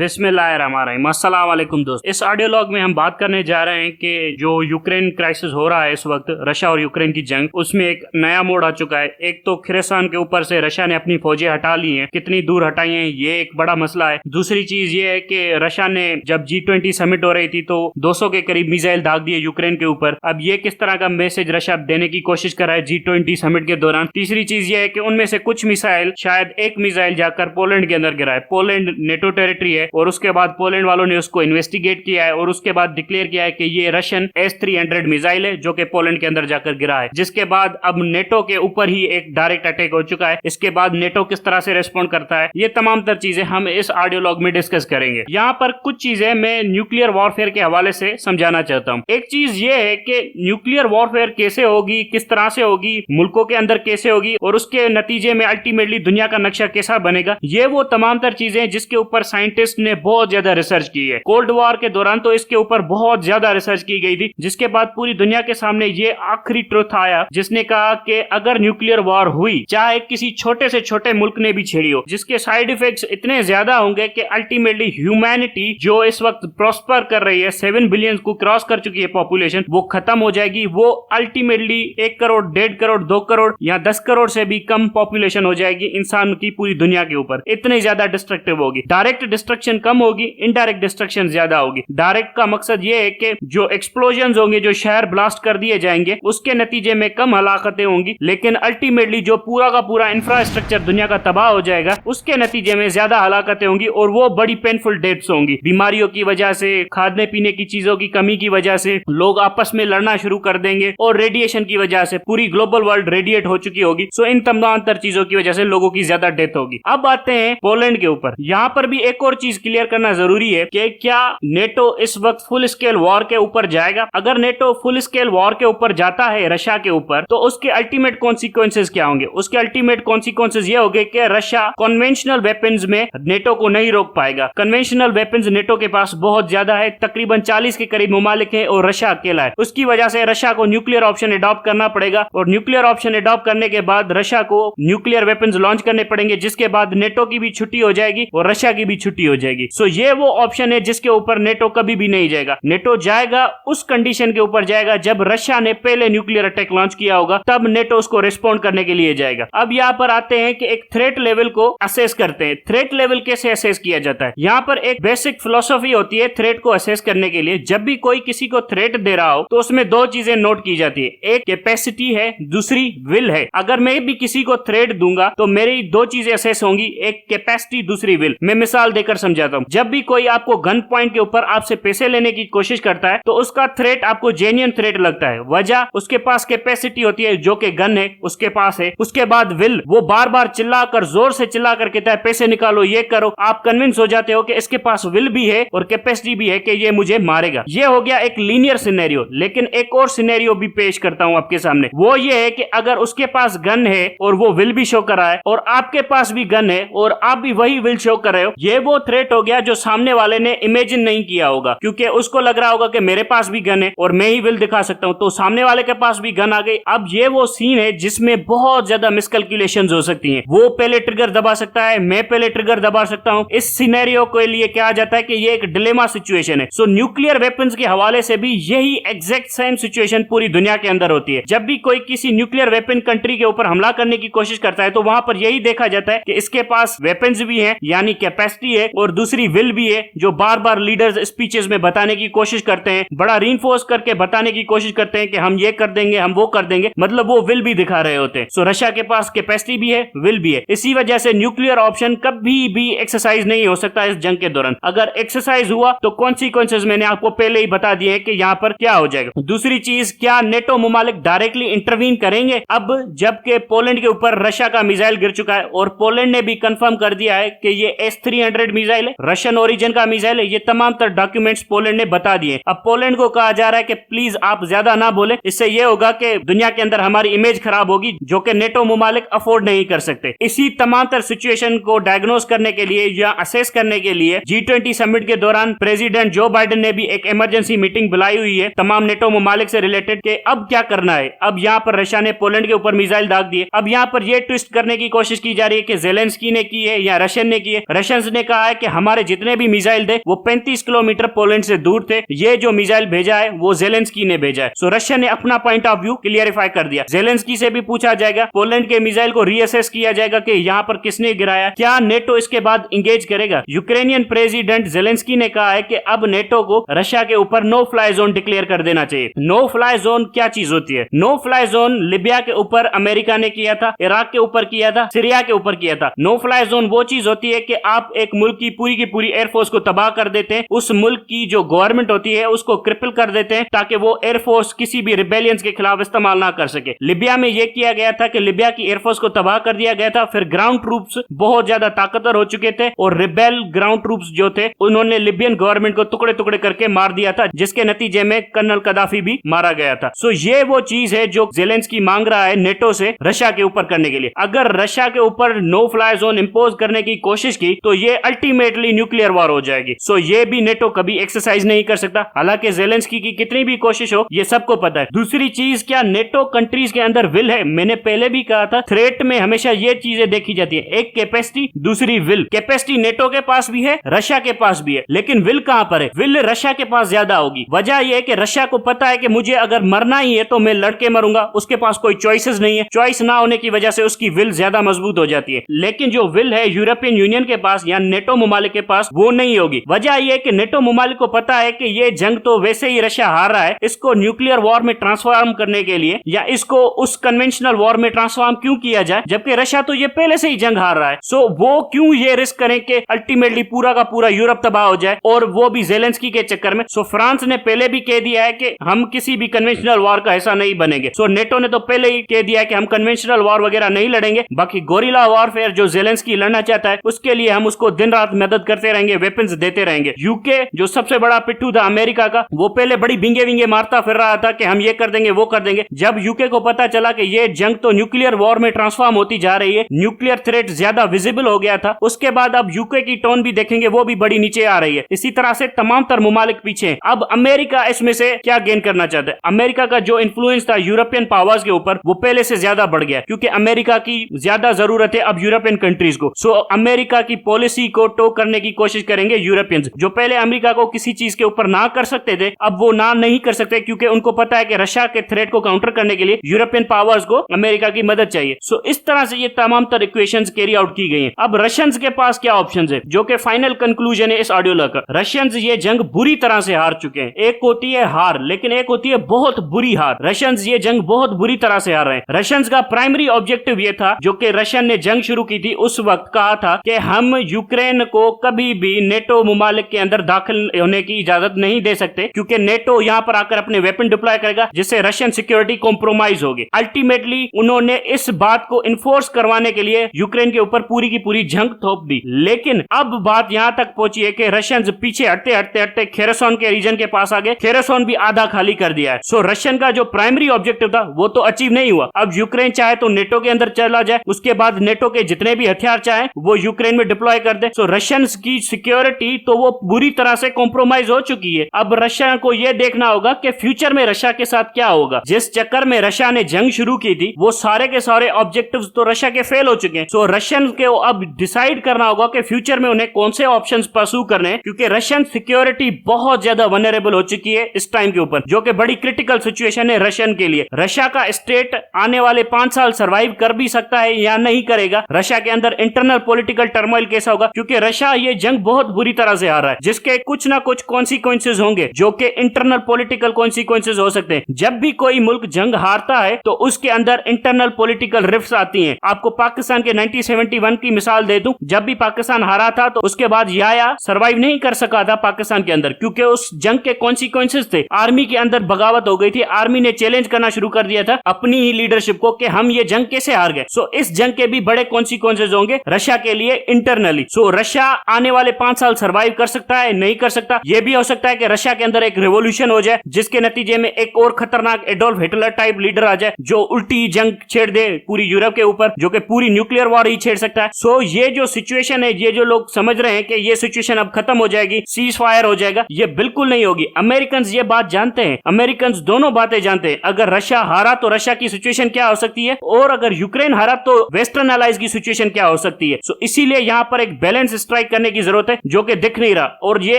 बिस्मिल्लाहिर्रहमानिर्रहीम। अस्सलाम वालेकुम दोस्त। इस ऑडियो लॉग में हम बात करने जा रहे हैं कि जो यूक्रेन क्राइसिस हो रहा है इस वक्त, रशिया और यूक्रेन की जंग, उसमें एक नया मोड़ आ चुका है। एक तो खिरसान के ऊपर से रशिया ने अपनी फौजें हटा ली हैं, कितनी दूर हटाई हैं ये एक बड़ा मसला है। दूसरी चीज ये है कि रशिया ने जब G20 समिट हो रही थी तो 200 के करीब मिसाइल दाग दिए यूक्रेन के ऊपर। अब ये किस तरह का मैसेज रशिया देने की कोशिश कर रहा है G20 समिट के दौरान। तीसरी चीज ये है कि उनमें से कुछ मिसाइल, शायद एक मिसाइल जाकर पोलैंड के अंदर गिरा है। पोलैंड नेटो टेरिटरी है और उसके बाद पोलैंड वालों ने उसको इन्वेस्टिगेट किया है और उसके बाद डिक्लेयर किया है कि ये रशियन S-300 मिसाइल है जो कि पोलैंड के अंदर जाकर गिरा है, जिसके बाद अब नेटो के ऊपर ही एक डायरेक्ट अटैक हो चुका है। इसके बाद नेटो किस तरह से रेस्पॉन्ड करता है, ये तमाम तर चीजें हम इस ऑडियो लॉग में डिस्कस करेंगे। यहाँ पर कुछ चीजें मैं न्यूक्लियर वॉरफेयर के हवाले से समझाना चाहता हूँ। एक चीज ये है कि न्यूक्लियर वॉरफेयर कैसे होगी, किस तरह से होगी, मुल्कों के अंदर कैसे होगी और उसके नतीजे में अल्टीमेटली दुनिया का नक्शा कैसा बनेगा, ये वो तमाम तर चीजें जिसके ऊपर साइंटिस्ट ने बहुत ज्यादा रिसर्च की है। कोल्ड वॉर के दौरान तो इसके ऊपर बहुत ज्यादा रिसर्च की गई थी, जिसके बाद पूरी दुनिया के सामने ये आखिरी ट्रुथ आया जिसने कहा कि अगर न्यूक्लियर वॉर हुई, चाहे किसी छोटे से छोटे मुल्क ने भी छेड़ी हो, जिसके साइड इफेक्ट्स इतने ज्यादा होंगे कि अल्टीमेटली ह्यूमैनिटी जो इस वक्त प्रॉस्पर कर रही है, 7 बिलियन को क्रॉस कर चुकी है पॉपुलेशन, वो खत्म हो जाएगी। वो अल्टीमेटली 1 करोड़, 1.5 करोड़, 2 करोड़ या 10 करोड़ से भी कम पॉपुलेशन हो जाएगी इंसान की पूरी दुनिया के ऊपर। इतनी ज्यादा डिस्ट्रक्टिव होगी। डायरेक्ट डिस्ट्रक्शन कम होगी, इनडायरेक्ट डिस्ट्रक्शन ज्यादा होगी। डायरेक्ट का मकसद ये है कि जो एक्सप्लोजन होंगे, जो शहर ब्लास्ट कर दिए जाएंगे, उसके नतीजे में कम हलाकतें होंगी, लेकिन अल्टीमेटली जो पूरा का पूरा इंफ्रास्ट्रक्चर दुनिया का तबाह हो जाएगा, उसके नतीजे में ज्यादा हलाकतें होंगी और वो बड़ी पेनफुल डेथ्स होंगी। बीमारियों की वजह से, खाने पीने की चीजों की कमी की वजह से लोग आपस में लड़ना शुरू कर देंगे और रेडिएशन की वजह से पूरी ग्लोबल वर्ल्ड रेडिएट हो चुकी होगी। सो इन तमाम तर चीजों की वजह से लोगों की ज्यादा डेथ होगी। अब आते हैं पोलैंड के ऊपर। यहाँ पर भी एक और चीज क्लियर करना जरूरी है कि क्या नेटो इस वक्त फुल स्केल वॉर के ऊपर जाएगा। अगर नेटो फुल स्केल वॉर के ऊपर जाता है रशिया के ऊपर, तो उसके अल्टीमेट कॉन्सिक्वेंसेस क्या होंगे। उसके अल्टीमेट कॉन्सिक्वेंसेस ये होंगे कि रशिया कन्वेंशनल वेपन्स में नेटो को नहीं रोक पाएगा। कन्वेंशनल वेपन्स नेटो के पास बहुत ज्यादा है, तकरीबन 40 के करीब ममालिक है और रशिया अकेला है। उसकी वजह से रशिया को न्यूक्लियर ऑप्शन अडॉप्ट करना पड़ेगा और न्यूक्लियर ऑप्शन अडॉप्ट करने के बाद रशिया को न्यूक्लियर वेपन्स लॉन्च करने पड़ेंगे, जिसके बाद नेटो की भी छुट्टी हो जाएगी और रशिया की भी छुट्टी हो जाएगी। सो ये वो ऑप्शन है जिसके ऊपर नेटो कभी भी नहीं जाएगा। नेटो जाएगा उस कंडीशन के ऊपर जाएगा जब रशिया ने पहले न्यूक्लियर अटैक लॉन्च किया होगा, तब नेटो उसको रिस्पॉन्ड करने के लिए जाएगा। अब यहाँ पर आते हैं कि एक थ्रेट लेवल को असेस करते हैं। थ्रेट लेवल कैसे असेस किया जाता है। यहाँ पर एक बेसिक फिलोसॉफी होती है थ्रेट को असेस करने के लिए। जब भी कोई किसी को थ्रेट दे रहा हो तो उसमें दो चीजें नोट की जाती है, एक कैपेसिटी है, दूसरी विल है। अगर मैं भी किसी को थ्रेट दूंगा तो मेरी दो चीजें असेस होंगी, एक कैपेसिटी, दूसरी विल। मैं मिसाल देकर समझाता हूँ। जब भी कोई आपको गन पॉइंट के ऊपर आपसे पैसे लेने की कोशिश करता है तो उसका थ्रेट आपको जेन्युइन थ्रेट लगता है। वजह, उसके पास कैपेसिटी होती है जो कि गन है उसके पास है। उसके बाद विल, वो बार बार चिल्लाकर, जोर से चिल्लाकर कहता है पैसे निकालो, ये करो। आप कन्विंस हो जाते हो कि इसके पास विल भी है और कैपेसिटी भी है कि ये मुझे मारेगा। ये हो गया एक लीनियर सिनेरियो। लेकिन एक और सिनेरियो भी पेश करता हूं आपके सामने। वो ये है कि अगर उसके पास गन है और वो विल भी शो कर रहा है और आपके पास भी गन है और आप भी वही विल शो कर रहे हो, ये वो थ्रेट हो गया जो सामने वाले ने इमेजिन नहीं किया होगा, क्योंकि उसको लग रहा होगा कि मेरे पास भी गन है और मैं ही विल दिखा सकता हूं, तो सामने वाले के पास भी गन आ गई। अब ये वो सीन है जिसमें बहुत ज्यादा मिसकैलकुलेशंस हो सकती हैं। वो पहले ट्रिगर दबा सकता है, मैं पहले ट्रिगर दबा सकता हूं। इस सिनेरियो के लिए क्या जाता है कि ये एक डिलेमा सिचुएशन है। सो न्यूक्लियर वेपन्स के हवाले से भी यही एग्जैक्ट सेम सिचुएशन पूरी दुनिया के अंदर होती है। जब भी कोई किसी न्यूक्लियर वेपन कंट्री के ऊपर हमला करने की कोशिश करता है तो वहां पर यही देखा जाता है कि इसके पास वेपन्स भी हैं, यानी कैपेसिटी है, और दूसरी विल भी है, जो बार बार लीडर्स स्पीचेस में बताने की कोशिश करते हैं, बड़ा रीइंफोर्स करके बताने की कोशिश करते हैं कि हम ये कर देंगे, हम वो कर देंगे, मतलब वो विल भी दिखा रहे होते हैं। सो रशिया के पास कैपेसिटी भी है, विल भी है। इसी वजह से न्यूक्लियर ऑप्शन कभी भी एक्सरसाइज नहीं हो सकता इस जंग के दौरान। अगर एक्सरसाइज हुआ तो कॉन्सिक्वेंसेस मैंने आपको पहले ही बता दिए हैं कि यहाँ पर क्या हो जाएगा। दूसरी चीज, क्या नेटो ममालिक डायरेक्टली इंटरवीन करेंगे। अब जबकि पोलैंड के ऊपर रशिया का मिसाइल गिर चुका है और पोलैंड ने भी कंफर्म कर दिया है कि ये S-300 मिसाइल है, रशियन ओरिजिन का मिसाइल है। ये तमाम तर डॉक्यूमेंट्स पोलैंड ने बता दिए। अब पोलैंड को कहा जा रहा है कि प्लीज आप ज्यादा ना बोले, इससे ये होगा कि दुनिया के अंदर हमारी इमेज खराब होगी, जो कि नेटो ममालिक अफोर्ड नहीं कर सकते। इसी तमाम तर सिचुएशन को डायग्नोस करने के लिए या असेस करने के लिए G20 समिट के दौरान प्रेसिडेंट जो बाइडेन ने भी एक इमरजेंसी मीटिंग बुलाई हुई है तमाम नेटो ममालिक से रिलेटेड के अब क्या करना है। अब यहाँ पर रशिया ने पोलैंड के ऊपर मिसाइल दाग दिए। अब यहाँ पर यह ट्विस्ट करने की कोशिश की जा रही है कि जेलेंस्की ने की है या रशियन ने की है। रशियंस ने कहा है कि हमारे जितने भी मिसाइल थे वो 35 किलोमीटर पोलैंड से दूर थे, ये जो मिसाइल भेजा है वो जेलेंस्की ने भेजा है। सो रशिया ने अपना पॉइंट ऑफ व्यू क्लियरिफाई कर दिया। जेलेंस्की से भी पूछा जाएगा, पोलैंड के मिसाइल को रीअसेस किया जाएगा कि यहाँ पर किसने गिराया, क्या नेटो इसके बाद इंगेज करेगा। यूक्रेनियन प्रेसिडेंट जेलेंस्की ने कहा है कि अब नेटो को रशिया के ऊपर नो फ्लाई जोन डिक्लेयर कर देना चाहिए। नो फ्लाई जोन क्या चीज होती है? नो फ्लाई जोन लिबिया के ऊपर अमेरिका ने किया था, इराक के ऊपर किया था, सीरिया के ऊपर किया था। नो फ्लाई जोन वो चीज होती है कि आप एक मुल्क की पूरी एयरफोर्स को तबाह कर देते हैं, उस मुल्क की जो गवर्नमेंट होती है उसको क्रिपल कर देते हैं ताकि वो एयरफोर्स किसी भी रिबेलियंस के खिलाफ इस्तेमाल ना कर सके। लिबिया में यह किया गया था कि लिबिया की एयरफोर्स को तबाह कर दिया गया था, फिर ग्राउंड ट्रूप्स बहुत ज्यादा ताकतवर हो चुके थे और रिबेल ग्राउंड ट्रूप्स जो थे उन्होंने लिबियन गवर्नमेंट को टुकड़े टुकड़े करके मार दिया था, जिसके नतीजे में कर्नल कदाफी भी मारा गया था। सो ये वो चीज है जो जेलेंस्की मांग रहा है नेटो से रशिया के ऊपर करने के लिए। अगर रशिया के ऊपर नो फ्लाई जोन इंपोज करने की कोशिश की तो ये अल्टीमेटली न्यूक्लियर वॉर हो जाएगी। सो ये भी नेटो कभी एक्सरसाइज नहीं कर सकता, हालांकि जेलेंस्की की कितनी भी कोशिश हो ये सबको पता है। दूसरी चीज, क्या नेटो कंट्रीज के अंदर विल है? मैंने पहले भी कहा था, थ्रेट में हमेशा ये चीजें देखी जाती है, एक कैपेसिटी, दूसरी विल। कैपेसिटी नेटो के पास भी है, रशिया के पास भी है, लेकिन विल कहां पर है? विल रशिया के पास ज्यादा होगी। वजह यह है कि रशिया को पता है कि मुझे अगर मरना ही है तो मैं लड़के मरूंगा, उसके पास कोई चॉइसेस नहीं है। चॉइस ना होने की वजह से उसकी विल ज्यादा मजबूत हो जाती है। लेकिन जो विल है यूरोपियन यूनियन के पास या नेटो ममालिक के पास वो नहीं होगी। वजह यह है कि नेटो ममालिक को पता है कि ये जंग तो वैसे ही रशिया हार रहा है, इसको न्यूक्लियर वॉर में ट्रांसफॉर्म करने के लिए या इसको उस कन्वेंशनल वॉर में ट्रांसफॉर्म क्यों किया जाए, जबकि रशिया तो ये पहले से ही जंग हार रहा है। सो वो क्यों ये रिस्क करें कि अल्टीमेटली पूरा का पूरा यूरोप तबाह हो जाए, और वो भी जेलेंस्की के चक्कर में। सो फ्रांस ने पहले भी कह दिया है कि हम किसी भी कन्वेंशनल वॉर का हिस्सा नहीं बनेंगे। सो नेटो ने तो पहले ही कह दिया है कि हम कन्वेंशनल वॉर वगैरह नहीं लड़ेंगे, बाकी गोरिल्ला वॉरफेयर जो जेलेंस्की लड़ना चाहता है उसके लिए हम उसको दिन रात मदद करते रहेंगे, वेपन्स देते रहेंगे। यूके जो सबसे बड़ा पिट्ठू था अमेरिका का, वो पहले बड़ी बिंगे विंगे मारता फिर रहा था कि हम ये कर देंगे वो कर देंगे। जब यूके को पता चला कि ये जंग तो न्यूक्लियर वॉर में ट्रांसफॉर्म होती जा रही है, न्यूक्लियर थ्रेट ज्यादा विजिबल हो गया था, उसके बाद अब यूके की टोन भी देखेंगे वो भी बड़ी नीचे आ रही है। इसी तरह से तमाम तर मुमालिक पीछे हैं। अब अमेरिका इसमें से क्या गेन करना चाहता है? अमेरिका का जो इन्फ्लुएंस था यूरोपियन पावर्स के ऊपर वो पहले से ज्यादा बढ़ गया, क्योंकि अमेरिका की ज्यादा जरूरत है अब यूरोपियन कंट्रीज को। सो अमेरिका की पॉलिसी को टो करने की कोशिश करेंगे यूरोपियंस, जो पहले अमेरिका को किसी चीज के ऊपर ना कर सकते थे अब वो ना नहीं कर सकते, क्योंकि उनको पता है कि रशिया के थ्रेट को काउंटर करने के लिए यूरोपियन पावर्स को अमेरिका की मदद चाहिए। सो इस तरह से ये तमाम तर इक्वेशंस कैरी आउट की गई हैं। अब रशियंस के पास क्या ऑप्शंस है, जो कि फाइनल कंक्लूजन है इस ऑडियो लॉग का। रशियंस ये जंग बुरी तरह से हार चुके हैं। एक होती है हार, लेकिन एक होती है बहुत बुरी हार। रशियंस ये जंग बहुत बुरी तरह से हार रहे हैं। रशियंस का प्राइमरी ऑब्जेक्टिव ये था, जो कि रशियन ने जंग शुरू की थी उस वक्त कहा था कि हम यूक्रेन को कभी भी नेटो मुमालिक के अंदर दाखिल होने की इजाजत नहीं दे सकते, क्योंकि नेटो यहां पर आकर अपने वेपन डिप्लॉय करेगा, जिससे रशियन सिक्योरिटी कॉम्प्रोमाइज होगी। अल्टीमेटली उन्होंने इस बात को इन्फोर्स करवाने के लिए यूक्रेन के ऊपर पूरी की पूरी जंग थोप दी। लेकिन अब बात यहां तक पहुंची है कि रशियंस पीछे हटते हटते हटते खेरसोन के रीजन के पास आ गए। खेरसोन भी आधा खाली कर दिया है। सो रशियन का जो प्राइमरी ऑब्जेक्टिव था वो तो अचीव नहीं हुआ। अब यूक्रेन चाहे तो नेटो के अंदर चला जाए, उसके बाद नेटो के जितने भी हथियार चाहे वो यूक्रेन में डिप्लॉय कर दे। सो रशियंस की सिक्योरिटी तो वो बुरी तरह से कॉम्प्रोमाइज हो चुकी है। अब रशिया को यह देखना होगा कि फ्यूचर में रशिया के साथ क्या होगा। जिस चक्कर में रशिया ने जंग शुरू की थी वो सारे के सारे ऑब्जेक्टिव्स तो रशिया के फेल हो चुके हैं। सो रशियन को अब डिसाइड करना होगा कि फ्यूचर में उन्हें कौन से ऑप्शंस परस्यू करने हैं, क्योंकि रशियन सिक्योरिटी बहुत ज्यादा वनरेबल हो चुकी है इस टाइम के ऊपर, जो कि बड़ी क्रिटिकल सिचुएशन है रशियन के लिए। रशिया का स्टेट आने वाले 5 साल सर्वाइव कर भी सकता है या नहीं करेगा। रशिया के अंदर इंटरनल पॉलिटिकल टर्मोइल कैसा होगा, क्योंकि रशिया ये जंग बहुत बुरी तरह से हार रहा है, जिसके कुछ ना कुछ कॉन्सिक्वेंसेज होंगे, जो कि इंटरनल पॉलिटिकल कॉन्सिक्वेंसेज हो सकते हैं। जब भी कोई मुल्क जंग हारता है तो उसके अंदर इंटरनल पॉलिटिकल रिफ्ट्स आती हैं। आपको पाकिस्तान के 1971 की मिसाल दे दूं, जब भी पाकिस्तान हारा था तो उसके बाद याया सर्वाइव नहीं कर सका था पाकिस्तान के अंदर, क्योंकि उस जंग के कॉन्सिक्वेंसेज थे। आर्मी के अंदर बगावत हो गई थी, आर्मी ने चैलेंज करना शुरू कर दिया था अपनी ही लीडरशिप को कि हम ये जंग कैसे हार गए। सो इस जंग के भी बड़े कॉन्सिक्वेंसेज होंगे रशिया के लिए इंटरनली। सो रशिया आने वाले 5 साल सर्वाइव कर सकता है, नहीं कर सकता। यह भी हो सकता है कि रशिया के अंदर एक रेवोल्यूशन हो जाए, जिसके नतीजे में एक और खतरनाक एडोल्फ हिटलर टाइप लीडर आ जाए, जो उल्टी जंग छेड़ दे पूरी यूरोप के ऊपर, जो कि पूरी न्यूक्लियर वॉर ही छेड़ सकता है। सो ये जो सिचुएशन है, ये जो लोग समझ रहे हैं कि ये सिचुएशन अब खत्म हो जाएगी, सीज फायर हो जाएगा, ये बिल्कुल नहीं होगी। अमेरिकन ये बात जानते हैं, अमेरिकन दोनों बातें जानते हैं। अगर रशिया हारा तो रशिया की सिचुएशन क्या हो सकती है, और अगर यूक्रेन हारा तो वेस्टर्न अलाइज की सिचुएशन क्या हो सकती है। सो इसीलिए यहाँ पर एक बैलेंस स्ट्राइक करने की जरूरत है, जो कि दिख नहीं रहा। और ये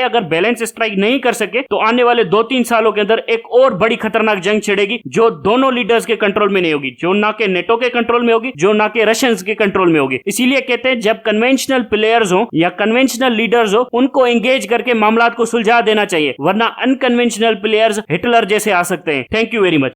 अगर बैलेंस स्ट्राइक नहीं कर सके तो आने वाले 2-3 सालों के अंदर एक और बड़ी खतरनाक जंग छिड़ेगी, जो दोनों लीडर्स के कंट्रोल में नहीं होगी, जो ना के नेटो के कंट्रोल में होगी, जो ना के रशियंस के कंट्रोल में होगी। इसीलिए कहते हैं जब कन्वेंशनल प्लेयर्स हो या कन्वेंशनल लीडर्स हो, उनको एंगेज करके मामलात को सुलझा देना चाहिए, वरना अनकन्वेंशनल प्लेयर्स हिटलर जैसे आ सकते हैं। Thank you very much.